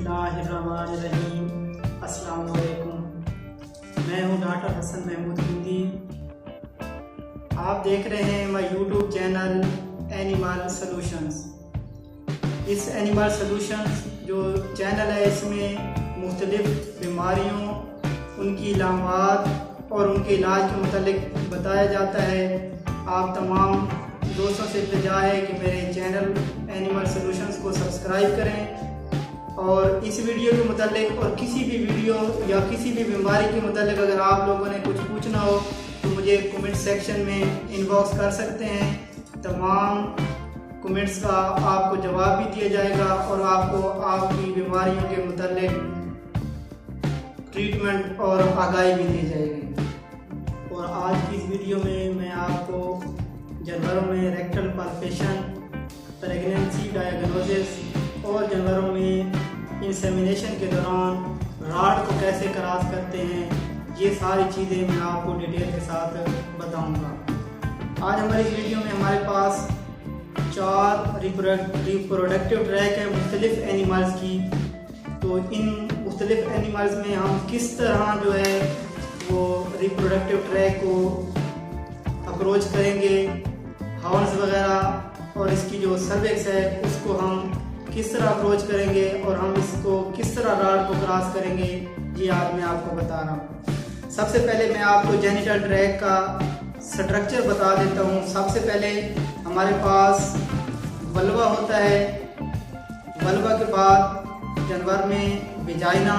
बिस्मिल्लाहिर्रहमानिर्रहीम। अस्सलाम वालेकुम। मैं हूँ डॉक्टर हसन महमूद हिंदी। आप देख रहे हैं मेरा यूट्यूब चैनल एनिमल सॉल्यूशंस। इस एनिमल सॉल्यूशंस जो चैनल है, इसमें मुख्तलिफ बीमारियों, उनकी इलामात और उनके इलाज के मुतालिक बताया जाता है। आप तमाम दोस्तों से इल्तिजा है कि मेरे चैनल एनिमल सॉल्यूशंस को सब्सक्राइब करें और इस वीडियो के मुतालिक और किसी भी वीडियो या किसी भी बीमारी के मुतालिक अगर आप लोगों ने कुछ पूछना हो तो मुझे कमेंट सेक्शन में इनबॉक्स कर सकते हैं। तमाम कमेंट्स का आपको जवाब भी दिया जाएगा और आपको आपकी बीमारियों के मुतालिक ट्रीटमेंट और आगाही भी दी जाएगी। और आज की इस वीडियो में मैं आपको जानवरों में रेक्टल पाल्पेशन, प्रेगनेंसी डायग्नोसिस और जानवरों में इंसेमिनेशन के दौरान राड को कैसे क्रॉस करते हैं, ये सारी चीज़ें मैं आपको डिटेल के साथ बताऊंगा। आज हमारी इस वीडियो में हमारे पास 4 रिप्रोडक्टिव ट्रैक हैं मुख्तलिफ एनिमल्स की। तो इन मुख्तलिफ एनिमल्स में हम किस तरह जो है वो रिप्रोडक्टिव ट्रैक को अप्रोच करेंगे, हॉर्न्स वगैरह और इसकी जो सर्विक्स है उसको हम किस तरह अप्रोच करेंगे और हम इसको किस तरह राड को क्रॉस करेंगे, ये आज मैं आपको बता रहा हूँ। सबसे पहले मैं आपको जेनिटल ट्रैक का स्ट्रक्चर बता देता हूँ। सबसे पहले हमारे पास वल्वा होता है। वल्वा के बाद जानवर में विजाइना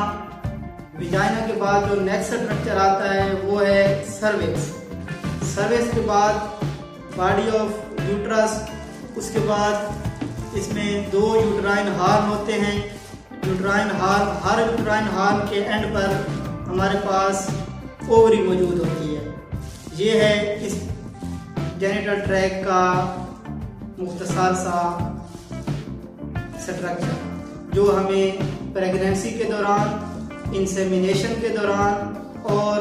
के बाद जो नेक्स्ट स्ट्रक्चर आता है वो है सर्विक्स। सर्विक्स के बाद बॉडी ऑफ यूट्रस। उसके बाद इसमें 2 यूट्राइन हार्न होते हैं। यूट्राइन हार्न, हर यूट्राइन हार्न के एंड पर हमारे पास ओवरी मौजूद होती है। ये है इस जेनिटल ट्रैक का मुख्तसर सा स्ट्रक्चर जो हमें प्रेगनेंसी के दौरान, इंसेमिनेशन के दौरान और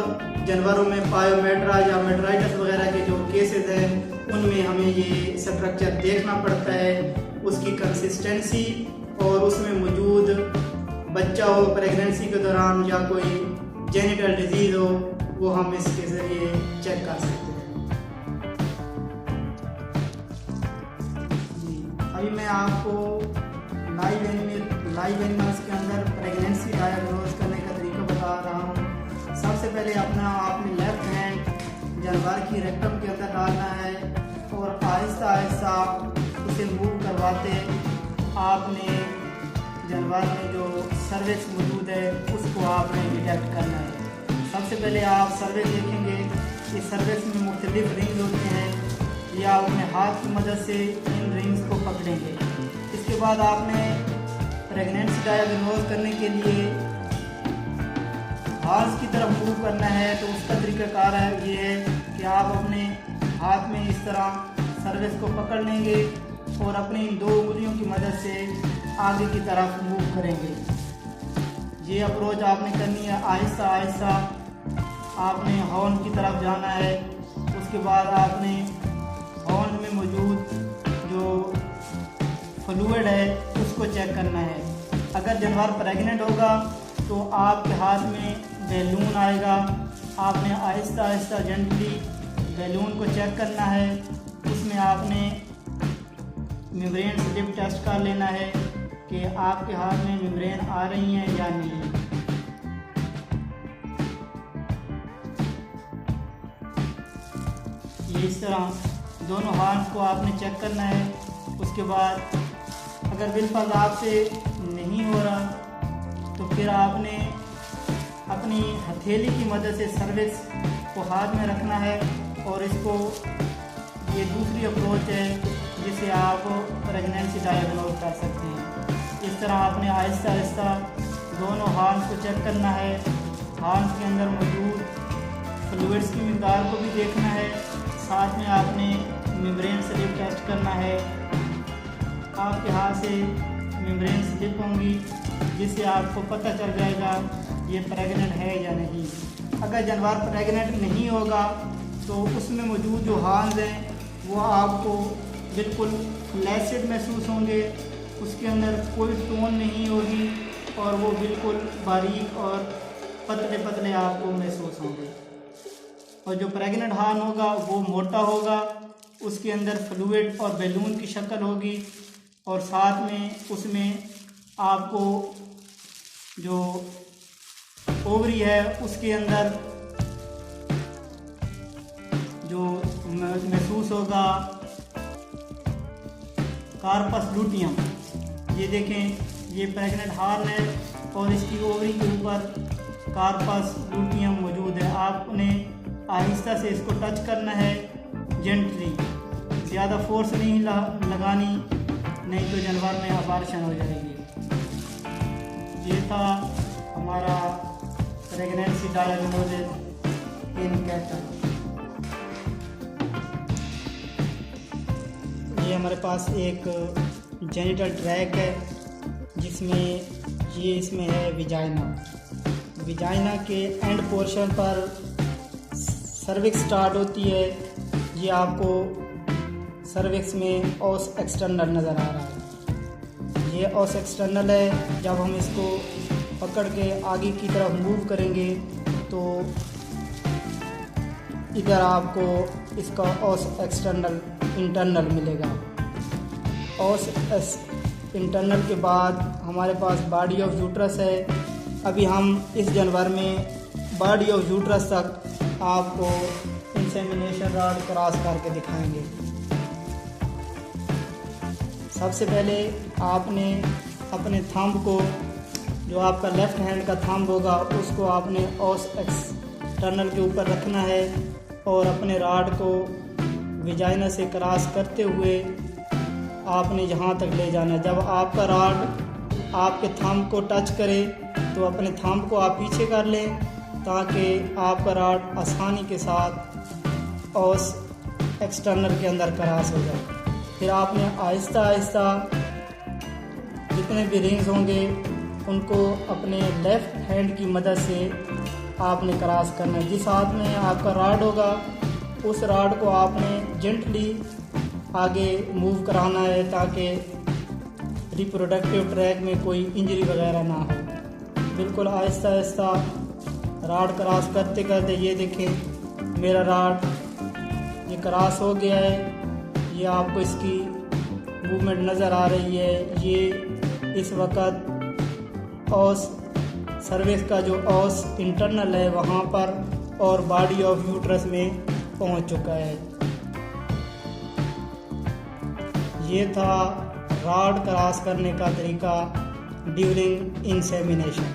जानवरों में पायोमेट्रा या मेट्राइटिस वगैरह के जो केसेस हैं उनमें हमें ये स्ट्रक्चर देखना पड़ता है। उसकी कंसिस्टेंसी और उसमें मौजूद बच्चा हो प्रेगनेंसी के दौरान या कोई जेनिटल डिजीज हो, वो हम इसके जरिए चेक कर सकते हैं। जी, अभी मैं आपको लाइव एनिमल्स के अंदर प्रेगनेंसी डायग्नोज करने का तरीका बता रहा हूँ। सबसे पहले आपने लेफ्ट हैंड जानवर की रेक्टम के अंदर डालना है और आहिस्ता आहिस्ता उसे मूव करवाते आपने जानवर में जो सर्विक्स मौजूद है उसको आपने डिटेक्ट करना है। सबसे पहले आप सर्विक्स देखेंगे। इस सर्विक्स में मुख्तलिफ रिंग्स होते हैं। या आप अपने हाथ की मदद से इन रिंग्स को पकड़ेंगे। इसके बाद आपने प्रेगनेंसी डायग्नोज करने के लिए हॉर्न्स की तरफ मूव करना है। तो उसका तरीकाकार है ये है कि आप अपने हाथ में इस तरह सर्विक्स को पकड़ लेंगे और अपनी इन 2 उंगलियों की मदद से आगे की तरफ मूव करेंगे। ये अप्रोच आपने करनी है। आहिस्ता आहिस्ता आपने हॉर्न की तरफ जाना है। उसके बाद आपने हॉर्न में मौजूद जो फ्लूइड है उसको चेक करना है। अगर जानवर प्रेग्नेंट होगा तो आपके हाथ में बैलून आएगा। आपने आहिस्ता आहिस्ता जेंटली बैलून को चेक करना है। उसमें आपने मेम्ब्रेन स्लिप टेस्ट कर लेना है कि आपके हाथ में मेम्ब्रेन आ रही हैं या नहीं। ये इस तरह दोनों हाथ को आपने चेक करना है। उसके बाद अगर बिल्कुल आपसे नहीं हो रहा तो फिर आपने अपनी हथेली की मदद से सर्विक्स को हाथ में रखना है और इसको, ये दूसरी अप्रोच है जिसे आप प्रेगनेंसी डायग्नोज कर सकते हैं। इस तरह आपने आहिस्ता आहिस्ता दोनों हार्न्स को चेक करना है। हार्न्स के अंदर मौजूद फ्लूइड्स की मिक़दार को भी देखना है। साथ में आपने मेम्ब्रेन स्लिप टेस्ट करना है। आपके हाथ से मेम्ब्रेन स्लिप होंगी जिससे आपको पता चल जाएगा ये प्रेग्नेंट है या नहीं। अगर जानवर प्रेग्नेंट नहीं होगा तो उसमें मौजूद जो हार्न्स हैं वो आपको बिल्कुल फ्लैसिड महसूस होंगे। उसके अंदर कोई टोन नहीं होगी और वो बिल्कुल बारीक और पतले पतले आपको महसूस होंगे। और जो प्रेग्नेंट हार्न होगा वो मोटा होगा, उसके अंदर फ्लूइड और बैलून की शक्ल होगी, और साथ में उसमें आपको जो ओवरी है उसके अंदर जो महसूस होगा कार्पस लूटियम। ये देखें, ये प्रेग्नेंट हार्न है और इसकी ओवरी के ऊपर कार्पस लूटियम मौजूद है। आपने आहिस्ता से इसको टच करना है, जेंटली, ज़्यादा फोर्स नहीं लगानी, नहीं तो जानवर में अबॉर्शन हो जाएगी। ये था हमारा प्रेगनेंसी डायग्नोसिस इन कैटल। ये हमारे पास एक जेनिटल ट्रैक है जिसमें इसमें है विजाइना के एंड पोर्शन पर सर्विक्स स्टार्ट होती है। ये आपको सर्विक्स में ऑस एक्सटर्नल नज़र आ रहा है। ये ऑस एक्सटर्नल है। जब हम इसको पकड़ के आगे की तरफ मूव करेंगे तो इधर आपको इसका ऑस एक्सटर्नल इंटरनल मिलेगा। ऑस इंटरनल के बाद हमारे पास बॉडी ऑफ यूट्रस है। अभी हम इस जानवर में बॉडी ऑफ यूट्रस तक आपको इंसेमिनेशन रॉड क्रॉस करके दिखाएंगे। सबसे पहले आपने अपने थंब को, जो आपका लेफ्ट हैंड का थंब होगा, उसको आपने ऑस एक्सटर्नल के ऊपर रखना है और अपने रॉड को विजाइना से क्रॉस करते हुए आपने जहाँ तक ले जाना है। जब आपका रॉड आपके थंब को टच करे तो अपने थंब को आप पीछे कर लें ताकि आपका रॉड आसानी के साथ ऑस एक्सटर्नल के अंदर क्रॉस हो जाए। फिर आपने आहिस्ता आहिस्ता जितने भी रिंग्स होंगे उनको अपने लेफ़्ट हैंड की मदद से आपने क्रॉस करना है। जिस हाथ में आपका रॉड होगा उस रॉड को आपने जेंटली आगे मूव कराना है ताकि रिप्रोडक्टिव ट्रैक में कोई इंजरी वगैरह ना हो। बिल्कुल आहिस्ता आहिस्ता रॉड क्रॉस करते करते ये देखें मेरा रॉड ये क्रॉस हो गया है। ये आपको इसकी मूवमेंट नज़र आ रही है। ये इस वक्त ऑस सर्विक्स का जो ऑस इंटरनल है वहाँ पर और बॉडी ऑफ यूट्रस में पहुँच चुका है। ये था रॉड क्रॉस करने का तरीका ड्यूरिंग इंसेमिनेशन।